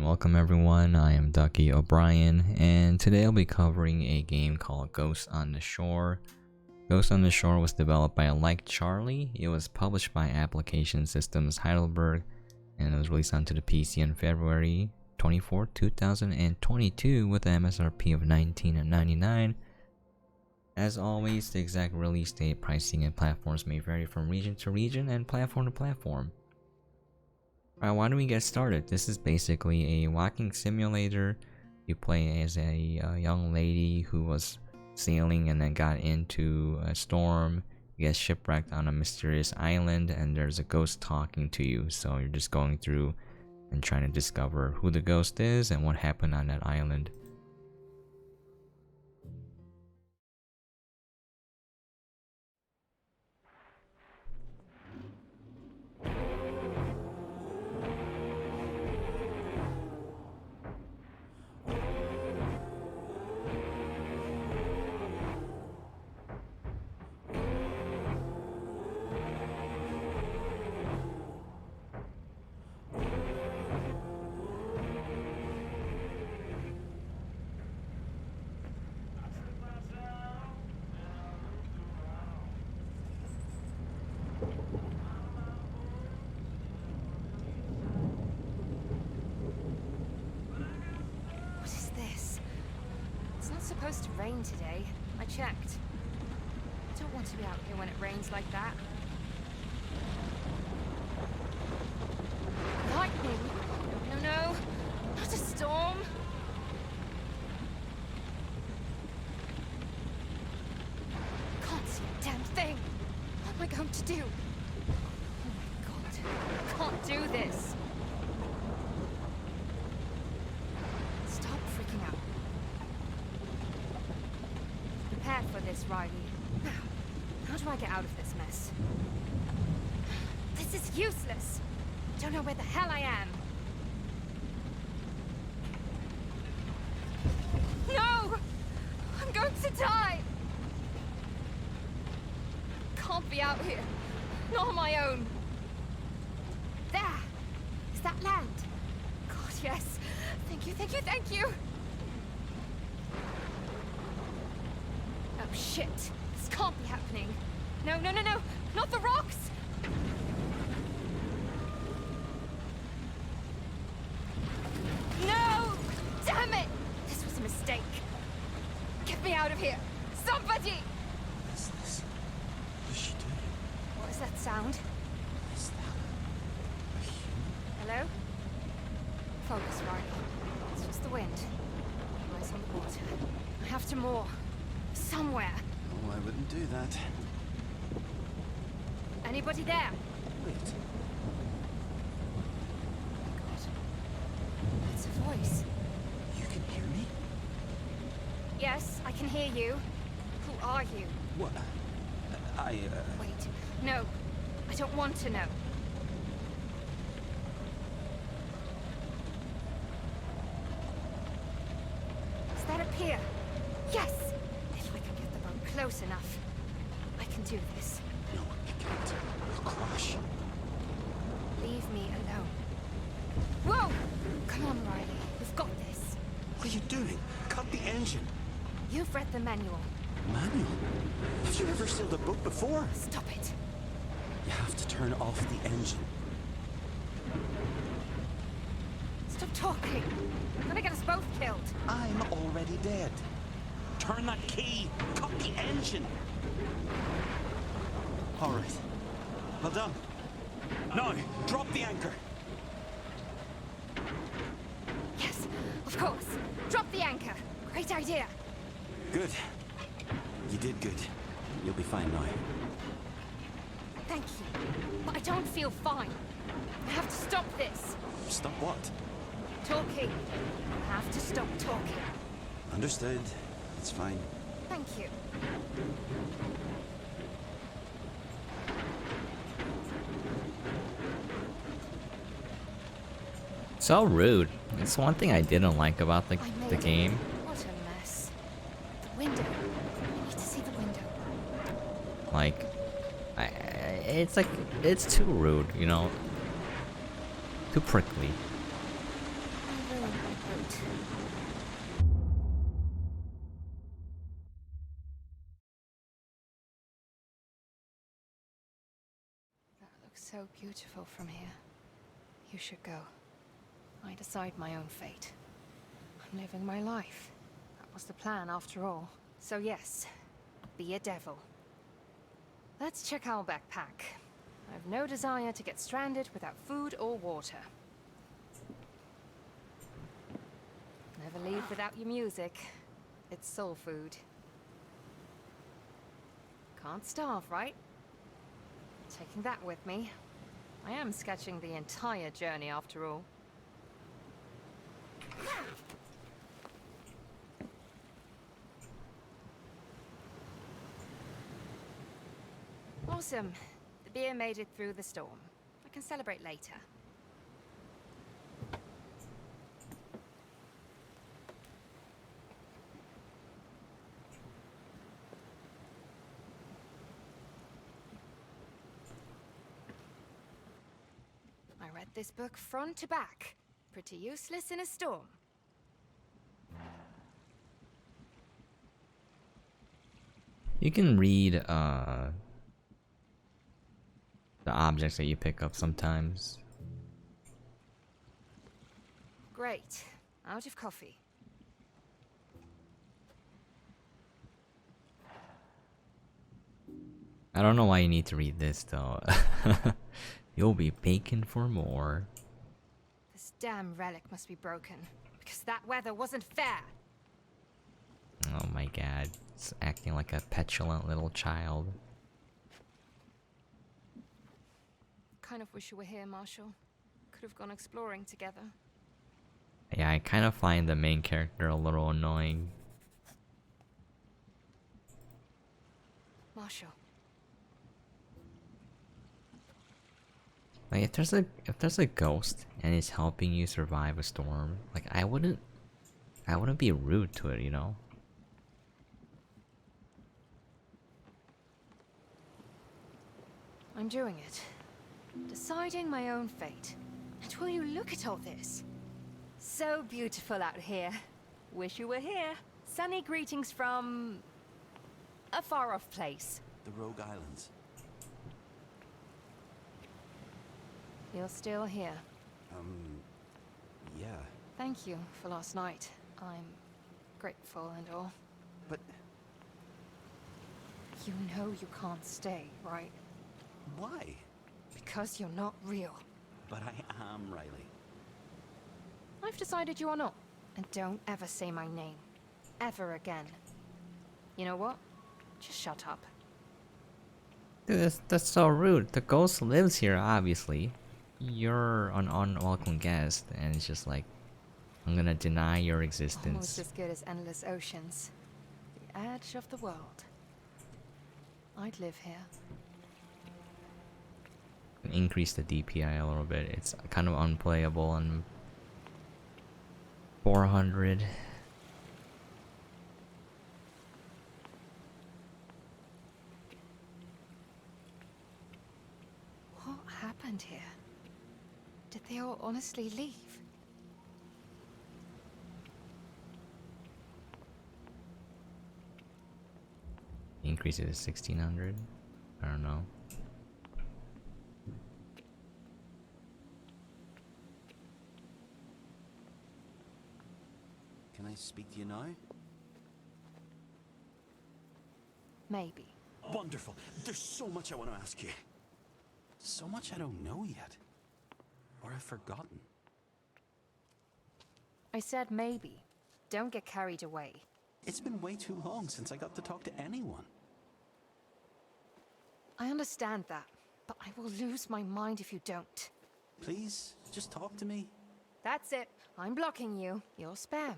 welcome everyone, I am Ducky Obrien, and today I'll be covering a game called Ghost on the Shore. Ghost on the Shore was developed by Like Charlie. It was published by Application Systems Heidelberg, and it was released onto the PC on February 24, 2022 with an MSRP of $19.99. As always, the exact release date, pricing, and platforms may vary from region to region and platform to platform. Alright, why don't we get started? This is basically a walking simulator. You play as a young lady who was sailing and then got into a storm. You get shipwrecked on a mysterious island and there's a ghost talking to you. So you're just going through and trying to discover who the ghost is and what happened on that island. Supposed to rain today. I checked. I don't want to be out here when it rains like that. Lightning! No, not a storm! Can't see a damn thing! What am I going to do? Oh my god, I can't do this! Stop freaking out. Prepare for this, Riley. Now, how do I get out of this mess? This is useless! I don't know where the hell I am! No! I'm going to die! Can't be out here. Not on my own. There! Is that land? God, yes. Thank you, thank you, thank you! Oh shit! This can't be happening! No! Not the rocks! No! Damn it! This was a mistake. Get me out of here! Somebody! What is this? What is she doing? What is that sound? Is that a human? Hello? Focus, Riley. It's just the wind. Eyes on the water. I have to moor. Somewhere. Oh, I wouldn't do that. Anybody there? Wait. God. It's a voice. You can hear me? Yes, I can hear you. Who are you? What? Wait. No. I don't want to know. Is that a pier? Yes! If I can get the boat close enough, I can do this. No, you can't. We'll crash. Leave me alone. Whoa! Come on, Riley. We've got this. What are you doing? Cut the engine. You've read the manual. Manual? Have you ever sailed a boat before? Stop it. You have to turn off the engine. Stop talking. You're gonna get us both killed. I'm already dead. Turn that key. Cut the engine. All right. Well done. Now, drop the anchor. Yes, of course. Drop the anchor. Great idea. Good. You did good. You'll be fine now. Thank you. But I don't feel fine. I have to stop this. Stop what? Talking. I have to stop talking. Understood. It's fine. Thank you. So rude. It's one thing I didn't like about the game. What a mess. The window. I need to see the window. Like, it's too rude, you know? Too prickly. I boat. That looks so beautiful from here. You should go. I decide my own fate. I'm living my life. That was the plan after all. So yes, be a devil. Let's check our backpack. I have no desire to get stranded without food or water. Never leave without your music. It's soul food. Can't starve, right? Taking that with me. I am sketching the entire journey after all. Awesome. The beer made it through the storm. I can celebrate later. I read this book front to back. Pretty useless in a storm. You can read the objects that you pick up sometimes. Great. Out of coffee. I don't know why you need to read this though. You'll be baking for more. This damn relic must be broken. Because that weather wasn't fair. Oh my god, it's acting like a petulant little child. Kind of wish you were here, Marshall. Could have gone exploring together. Yeah, I kind of find the main character a little annoying. Marshall. Like if there's a ghost and it's helping you survive a storm, like I wouldn't be rude to it, you know? I'm doing it. Deciding my own fate. And will you look at all this? So beautiful out here. Wish you were here. Sunny greetings from a far-off place. The Rogue Islands. You're still here. Yeah. Thank you for last night. I'm grateful and all. But You know you can't stay, right? why? Because you're not real. But I am, Riley. I've decided you are not. And don't ever say my name. Ever again. You know what? Just shut up. Dude, that's so rude. The ghost lives here, obviously. You're an unwelcome guest, and it's just like, I'm gonna deny your Almost existence. as good as endless oceans. The edge of the world. I'd live here. Increase the DPI a little bit. It's kind of unplayable on 400. What happened here? Did they all honestly leave? Increase it to 1600. I don't know. Can I speak to you now? Maybe. Wonderful. There's so much I want to ask you. So much I don't know yet. Or I've forgotten. I said maybe. Don't get carried away. It's been way too long since I got to talk to anyone. I understand that, but I will lose my mind if you don't. Please, just talk to me. That's it. I'm blocking you. You're spam.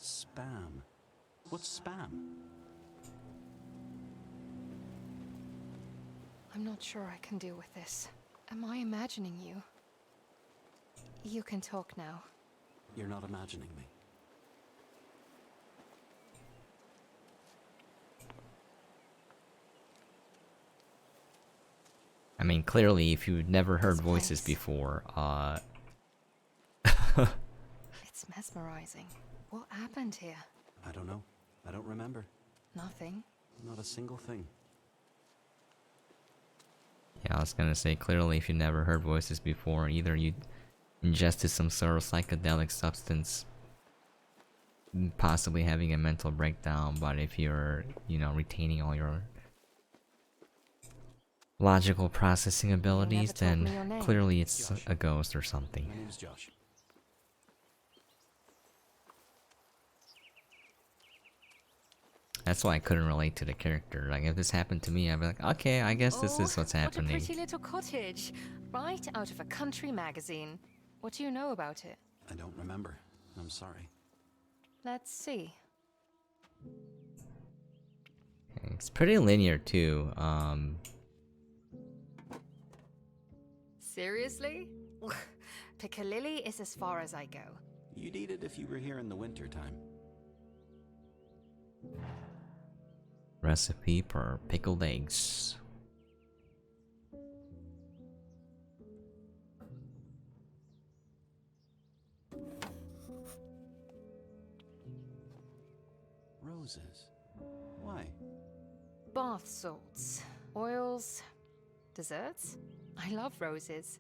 Spam. What's spam? I'm not sure I can deal with this. Am I imagining you? You can talk now. You're not imagining me. I mean, clearly, if you've never heard This voices place. before, It's mesmerizing. What happened here? I don't know. I don't remember. Nothing. Not a single thing. Yeah, I was gonna say, clearly if you never heard voices before, either you ingested some sort of psychedelic substance, possibly having a mental breakdown, but if you're, you know, retaining all your logical processing abilities, told me then your name. clearly it's Josh. a ghost or something. My name's Josh. That's why I couldn't relate to the character. Like, if this happened to me, I'd be like, okay, I guess this is what's What a happening. pretty little cottage. Right out of a country magazine. What do you know about it? I don't remember. I'm sorry. Let's see. It's pretty linear too. Seriously? Piccalilli is as far as I go. You'd eat it if you were here in the winter time. Recipe for pickled eggs. Roses. Why? Bath salts, oils, desserts. I love roses.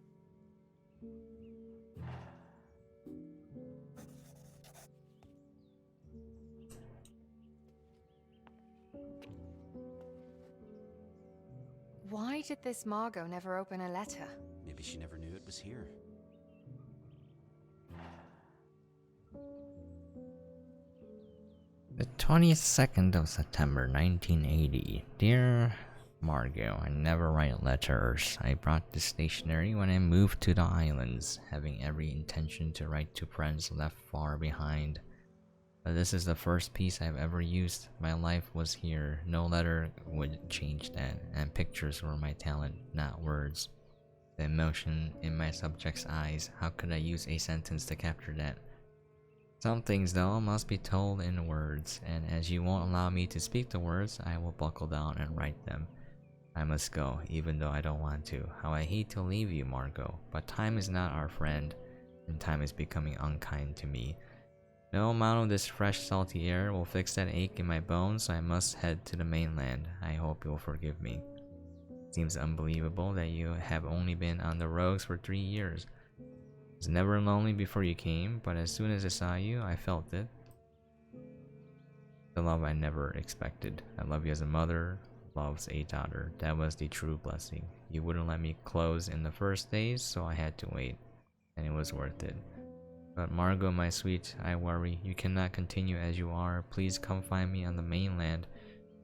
Why did this Margot never open a letter? Maybe she never knew it was here. The 22nd of September 1980. Dear Margot, I never write letters. I brought this stationery when I moved to the islands, having every intention to write to friends left far behind. But this is the first piece I've ever used. My life was here. No letter would change that, and pictures were my talent, not words. The emotion in my subject's eyes, how could I use a sentence to capture that? Some things, though, must be told in words, and as you won't allow me to speak the words, I will buckle down and write them. I must go, even though I don't want to. How I hate to leave you, Margot, but time is not our friend, and time is becoming unkind to me. No amount of this fresh, salty air will fix that ache in my bones, so I must head to the mainland. I hope you'll forgive me. Seems unbelievable that you have only been on the roads for 3 years. I was never lonely before you came, but as soon as I saw you, I felt it. The love I never expected. I love you as a mother loves a daughter. That was the true blessing. You wouldn't let me close in the first days, so I had to wait, and it was worth it. But Margot, my sweet, I worry. You cannot continue as you are. Please come find me on the mainland.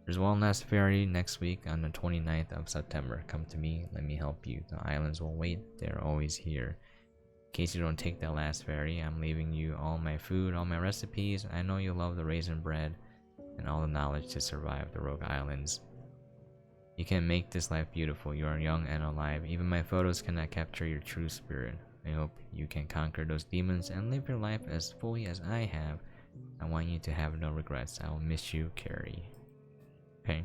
There's one last ferry next week on the 29th of September. Come to me, let me help you. The islands will wait, they're always here. In case you don't take that last ferry, I'm leaving you all my food, all my recipes. I know you love the raisin bread and all the knowledge to survive the rogue islands. You can make this life beautiful. You are young and alive. Even my photos cannot capture your true spirit. I hope you can conquer those demons and live your life as fully as I have. I want you to have no regrets. I will miss you, Carrie. Okay.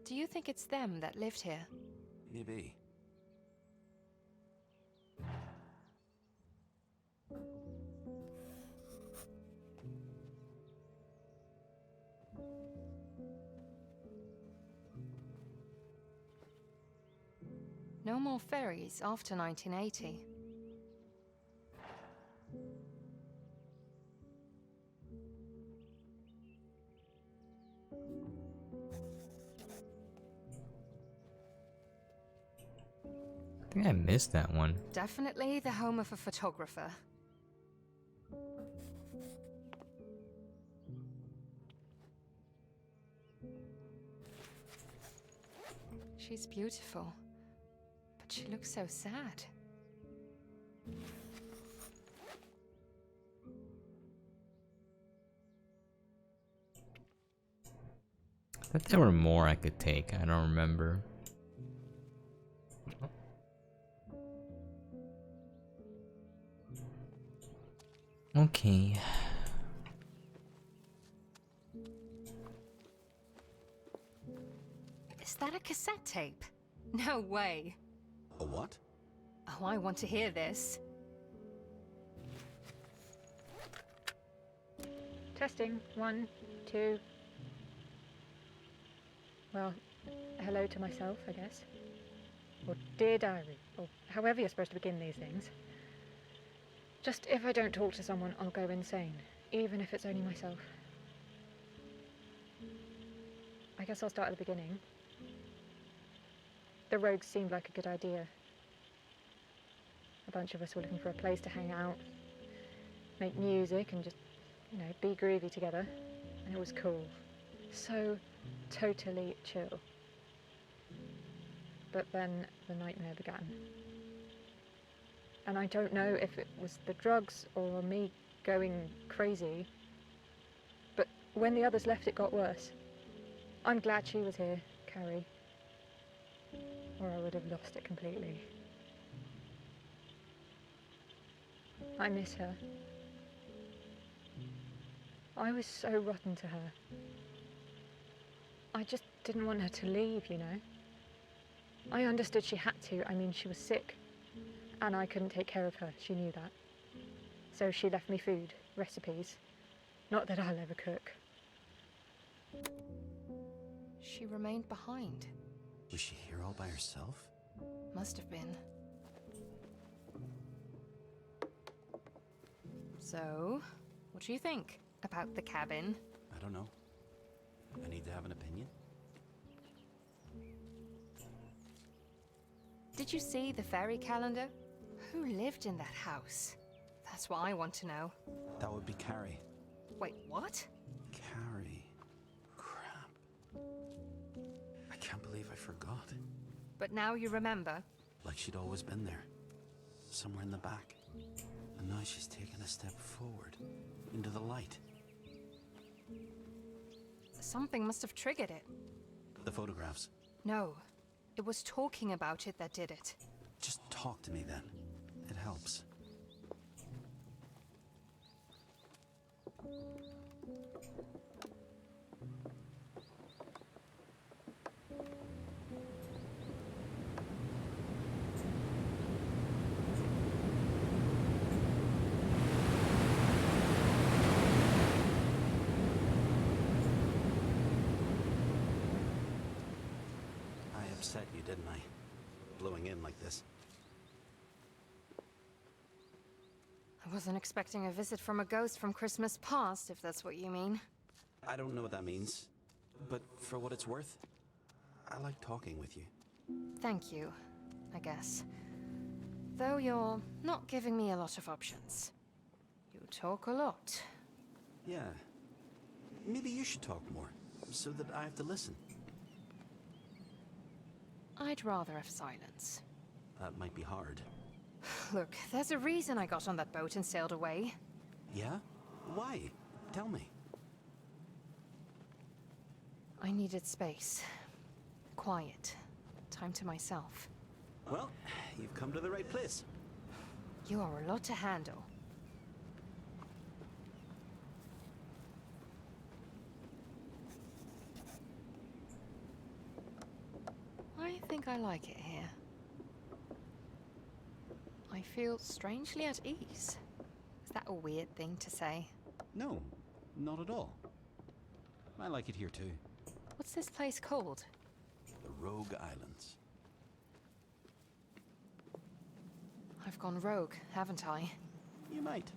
Do you think it's them that lived here? Maybe. No more ferries after 1980. I think I missed that one. Definitely the home of a photographer. She's beautiful, but she looks so sad. I thought there were more I could take. I don't remember. Okay. Is that a cassette tape? No way. A what? Oh, I want to hear this. Testing. 1, 2. Well, hello to myself, I guess. Or dear diary, or however you're supposed to begin these things. Just if I don't talk to someone, I'll go insane, even if it's only myself. I guess I'll start at the beginning. The rogues seemed like a good idea. A bunch of us were looking for a place to hang out, make music and just, be groovy together. And it was cool. So totally chill. But then the nightmare began. And I don't know if it was the drugs or me going crazy, but when the others left, it got worse. I'm glad she was here, Carrie, or I would have lost it completely. I miss her. I was so rotten to her. I just didn't want her to leave, I understood she had to. I mean, she was sick, and I couldn't take care of her. She knew that. So she left me food, recipes. Not that I'll ever cook. She remained behind. Was she here all by herself? Must have been. So, what do you think about the cabin? I don't know. I need to have an opinion. Did you see the fairy calendar? Who lived in that house? That's what I want to know. That would be Carrie. Wait, what? Carrie. Crap. I can't believe I forgot. But now you remember? Like she'd always been there. Somewhere in the back. And now she's taken a step forward. Into the light. Something must have triggered it. The photographs. No. It was talking about it that did it. Just talk to me then. It helps. Upset you, didn't I? Blowing in like this. I wasn't expecting a visit from a ghost from Christmas past, if that's what you mean. I don't know what that means, but for what it's worth, I like talking with you. Thank you, I guess. Though you're not giving me a lot of options. You talk a lot. Yeah. Maybe you should talk more, so that I have to listen. I'd rather have silence. That might be hard. Look, there's a reason I got on that boat and sailed away. Yeah? Why? Tell me. I needed space. Quiet. Time to myself. Well, you've come to the right place. You are a lot to handle. I think I like it here. I feel strangely at ease. Is that a weird thing to say? No, not at all. I like it here too. What's this place called? The Rogue Islands. I've gone rogue, haven't I? You might.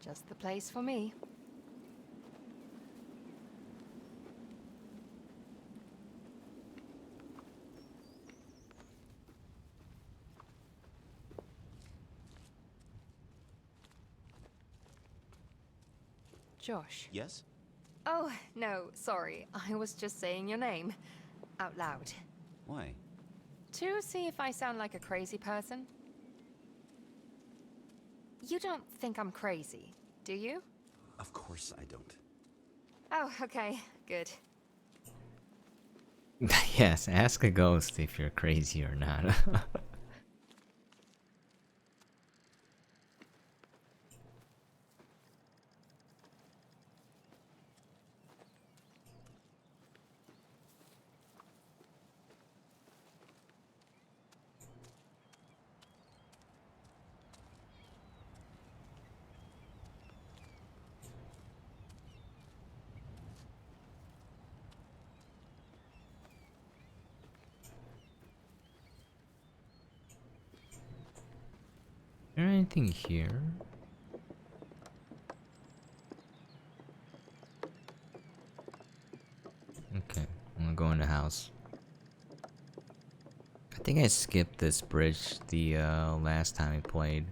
Just the place for me. Josh. Yes? Oh, no, sorry. I was just saying your name. Out loud. Why? To see if I sound like a crazy person. You don't think I'm crazy, do you? Of course I don't. Oh, okay. Good. Yes, ask a ghost if you're crazy or not. there anything here? Okay, I'm gonna go in the house. I think I skipped this bridge the last time I played.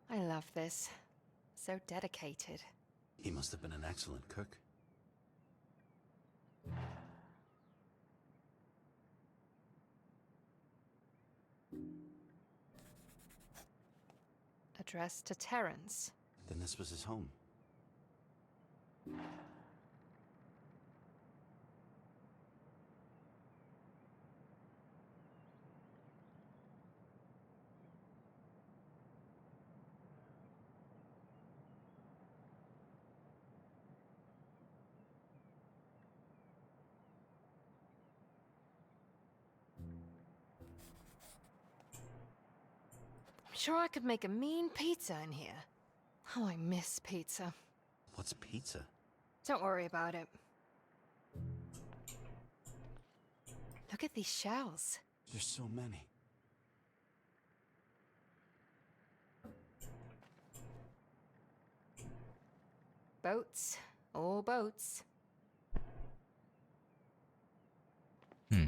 I love this. So dedicated. He must have been an excellent cook. Addressed to Terence. Then this was his home. I'm sure I could make a mean pizza in here. Oh, I miss pizza. What's pizza? Don't worry about it. Look at these shells. There's so many. Boats. All boats. Hmm.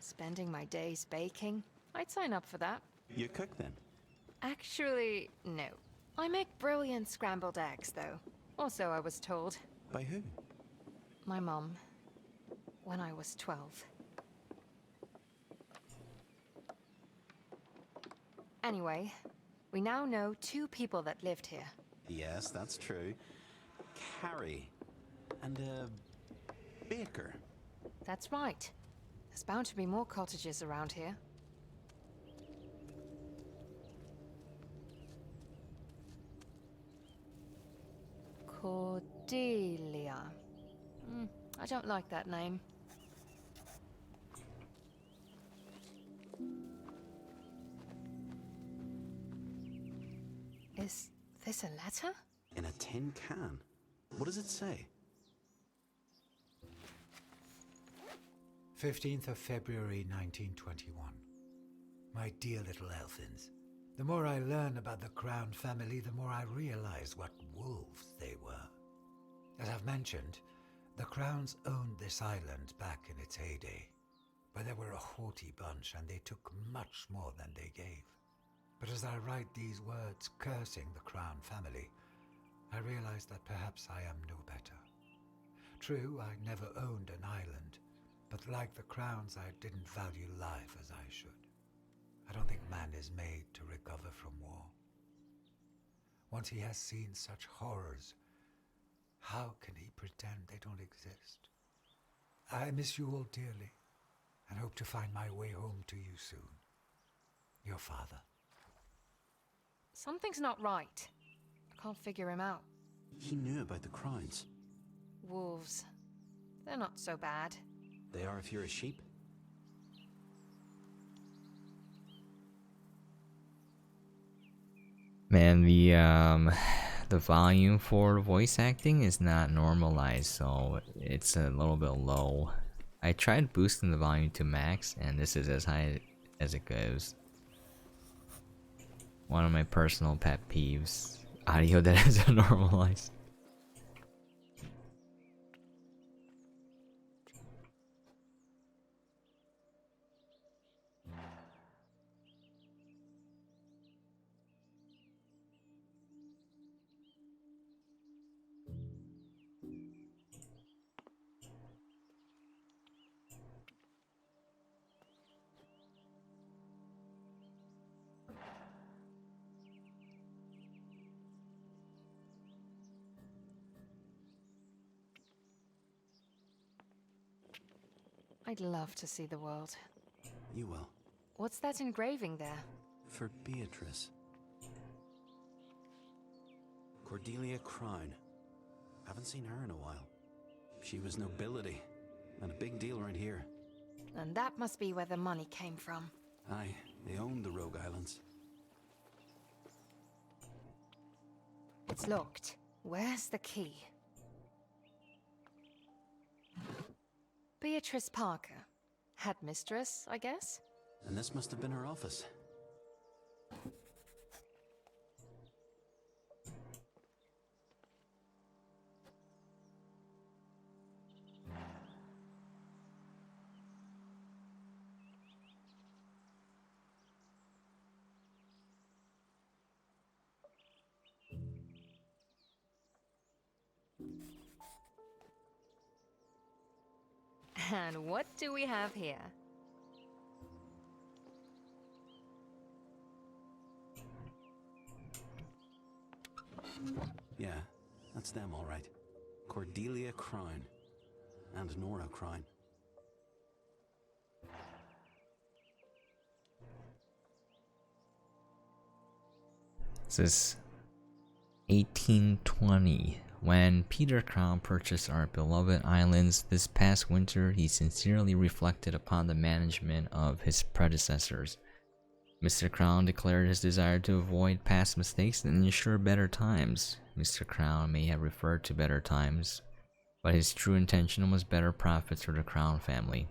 Spending my days baking? I'd sign up for that. You cook then? Actually, no. I make brilliant scrambled eggs, though. Also, I was told. By who? My mom. When I was 12. Anyway, we now know 2 people that lived here. Yes, that's true. Carrie. And Baker. That's right. There's bound to be more cottages around here. Cordelia. I don't like that name. Is this a letter? In a tin can. What does it say? 15th of February 1921. My dear little Elfins, the more I learn about the Crown family, the more I realize what wolves they were. As I've mentioned, the Crowns owned this island back in its heyday, but they were a haughty bunch and they took much more than they gave. But as I write these words cursing the Crown family, I realize that perhaps I am no better. True, I never owned an island, but like the Crowns, I didn't value life as I should. I don't think man is made to recover from war. Once he has seen such horrors, how can he pretend they don't exist? I miss you all dearly, and hope to find my way home to you soon. Your father. Something's not right. I can't figure him out. He knew about the Crowns. Wolves. They're not so bad. They are if you're a sheep. Man, the volume for voice acting is not normalized, so it's a little bit low. I tried boosting the volume to max, and this is as high as it goes. One of my personal pet peeves. Audio that is normalized. I'd love to see the world. You will. What's that engraving there? For Beatrice. Cordelia Crown. Haven't seen her in a while. She was nobility, and a big deal right here. And that must be where the money came from. Aye, they owned the Rogue Islands. It's locked. Where's the key? Beatrice Parker. Headmistress, I guess? And this must have been her office. And what do we have here? Yeah, that's them all right. Cordelia Crown. And Nora Crown. This is 1820. When Peter Crown purchased our beloved islands this past winter, he sincerely reflected upon the management of his predecessors. Mr. Crown declared his desire to avoid past mistakes and ensure better times. Mr. Crown may have referred to better times, but his true intention was better profits for the Crown family.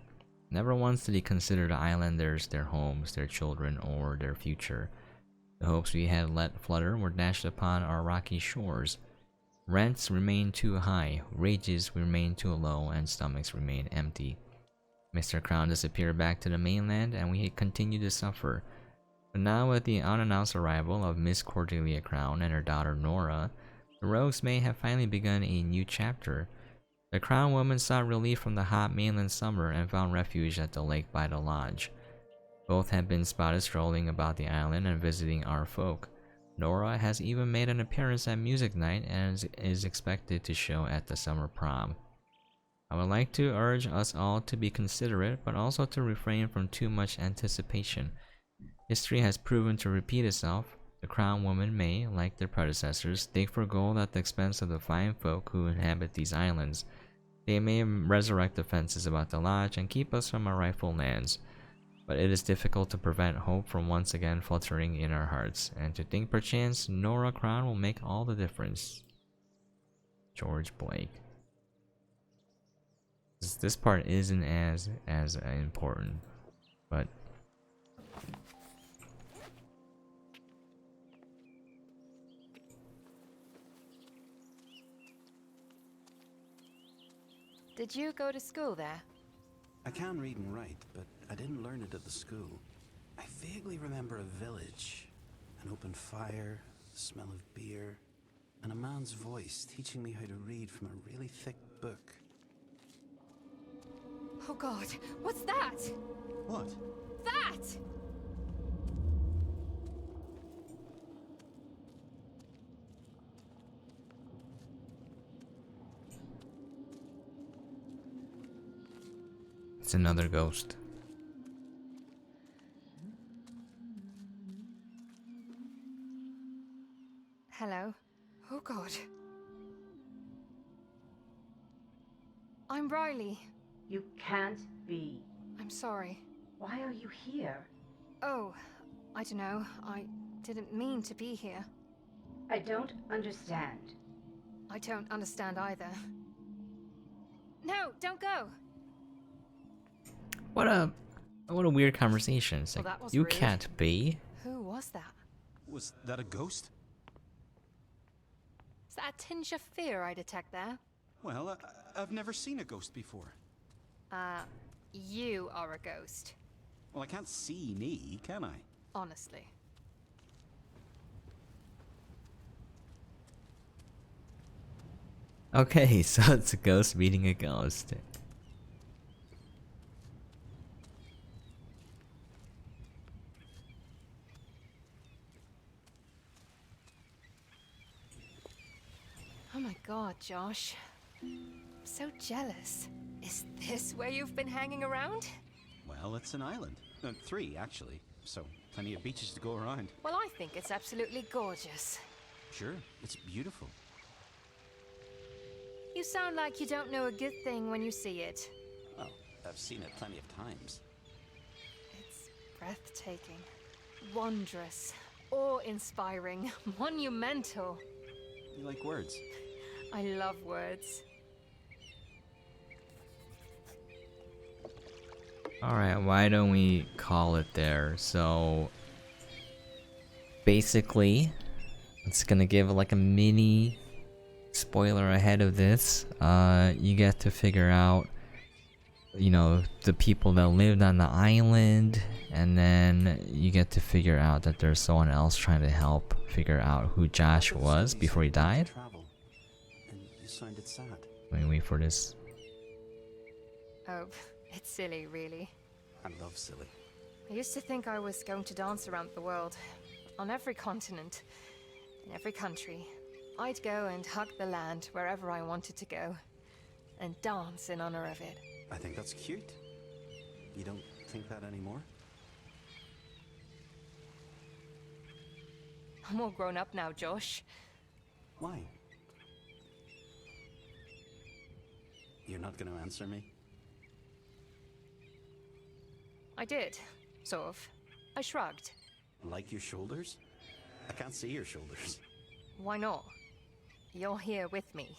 Never once did he consider the islanders their homes, their children, or their future. The hopes we had let flutter were dashed upon our rocky shores. Rents remained too high, wages remained too low, and stomachs remained empty. Mr. Crown disappeared back to the mainland, and we continued to suffer. But now, with the unannounced arrival of Miss Cordelia Crown and her daughter Nora, the Rogues may have finally begun a new chapter. The Crown woman sought relief from the hot mainland summer and found refuge at the lake by the lodge. Both have been spotted strolling about the island and visiting our folk. Nora has even made an appearance at music night and is expected to show at the summer prom. I would like to urge us all to be considerate, but also to refrain from too much anticipation. History has proven to repeat itself. The Crown woman may, like their predecessors, dig for gold at the expense of the fine folk who inhabit these islands. They may resurrect offenses about the lodge and keep us from our rightful lands. But it is difficult to prevent hope from once again fluttering in our hearts, and to think perchance Nora Crown will make all the difference. George Blake. This part isn't as important, but Did you go to school there? I can read and write, but I didn't learn it at the school. I vaguely remember a village, an open fire, the smell of beer, and a man's voice teaching me how to read from a really thick book. Oh God, what's that? What? That! it's another ghost. Hello? Oh God. I'm Riley. You can't be. I'm sorry. Why are you here? Oh, I don't know. I didn't mean to be here. I don't understand. I don't understand either. No, don't go! What a weird conversation. It's Well, like, that was you rude. can't be. Who was that? Was that a ghost? Is that a tinge of fear I detect there? Well, I've never seen a ghost before. You are a ghost. Well, I can't see me, can I? Honestly. Okay, so it's a ghost meeting a ghost. Oh my God, Josh. I'm so jealous. Is this where you've been hanging around? Well, it's an island. 3, actually. So, plenty of beaches to go around. Well, I think it's absolutely gorgeous. Sure, it's beautiful. You sound like you don't know a good thing when you see it. Well, I've seen it plenty of times. It's breathtaking, wondrous, awe-inspiring, monumental. You like words? I love words. Alright, why don't we call it there? So basically, it's gonna give like a mini spoiler ahead of this. You get to figure out, you know, the people that lived on the island, and then you get to figure out that there's someone else trying to help figure out who Josh was before he died. Travel, and you sounded sad. Let me wait for this. Oh, it's silly, really. I love silly. I used to think I was going to dance around the world, on every continent, in every country. I'd go and hug the land wherever I wanted to go, and dance in honor of it. I think that's cute. You don't think that anymore? I'm all grown up now, Josh. Why? You're not going to answer me? I did, sort of. I shrugged. Like your shoulders? I can't see your shoulders. Why not? You're here with me.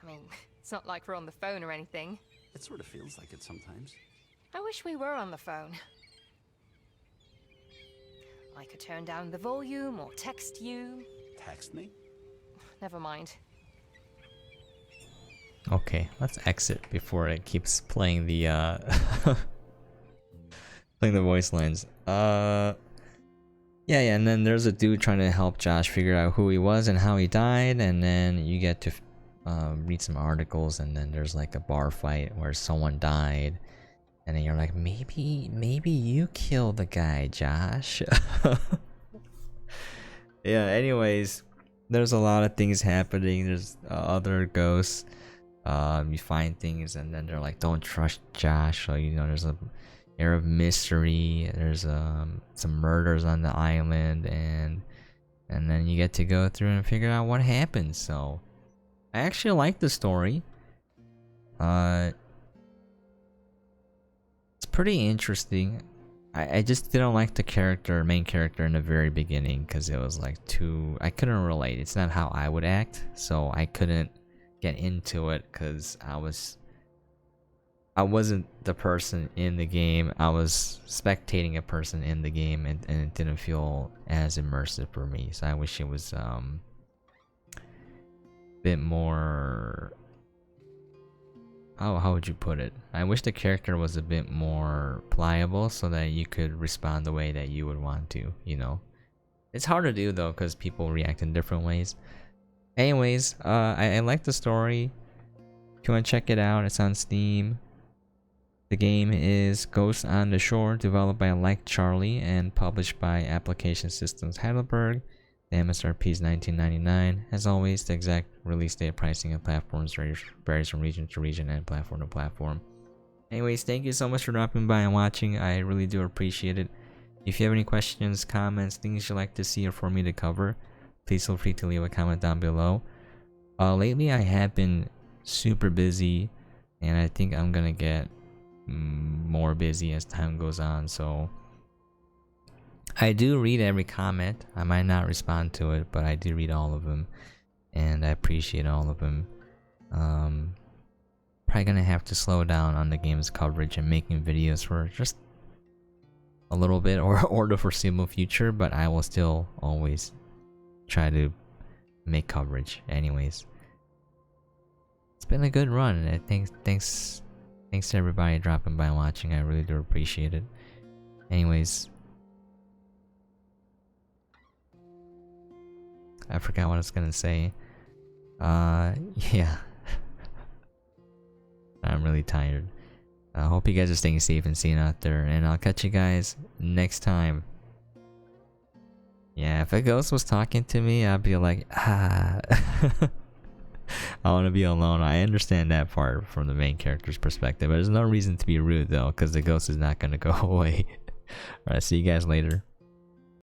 I mean, it's not like we're on the phone or anything. It sort of feels like it sometimes. I wish we were on the phone. I could turn down the volume or text you. Text me? Never mind. Okay, let's exit before it keeps playing the playing the voice lines. Yeah, and then there's a dude trying to help Josh figure out who he was and how he died, and then you get to read some articles, and then there's like a bar fight where someone died, and then you're like, maybe you killed the guy, Josh. Yeah, anyways, there's a lot of things happening. There's other ghosts. You find things, and then they're like, don't trust Josh. So, you know, there's a air of mystery. There's some murders on the island, and then you get to go through and figure out what happened. So I actually like the story. It's pretty interesting. I just didn't like the main character in the very beginning, because it was like I couldn't relate. It's not how I would act, so I couldn't get into it because I wasn't the person in the game. I was spectating a person in the game, and it didn't feel as immersive for me. So I wish it was a bit more, how would you put it? I wish the character was a bit more pliable so that you could respond the way that you would want to, you know. It's hard to do though, because people react in different ways. Anyways, I like the story. If you want to check it out, it's on Steam. The game is Ghosts on the Shore, developed by Like Charlie and published by Application Systems Heidelberg. The MSRP is $19.99. As always, the exact release date, pricing, and platforms varies from region to region and platform to platform. Anyways, thank you so much for dropping by and watching. I really do appreciate it. If you have any questions, comments, things you'd like to see or for me to cover, please feel free to leave a comment down below. Lately, I have been super busy, and I think I'm gonna get more busy as time goes on. So I do read every comment. I might not respond to it, but I do read all of them, and I appreciate all of them. Probably gonna have to slow down on the game's coverage and making videos for just a little bit or the foreseeable future, but I will still always try to make coverage. Anyways, it's been a good run, and thanks to everybody dropping by and watching. I really do appreciate it. Anyways, I forgot what I was gonna say. Yeah. I'm really tired. I hope you guys are staying safe and sane out there, and I'll catch you guys next time. Yeah, if a ghost was talking to me, I'd be like, ah. I want to be alone. I understand that part from the main character's perspective, but there's no reason to be rude though, because the ghost is not going to go away. Alright, see you guys later.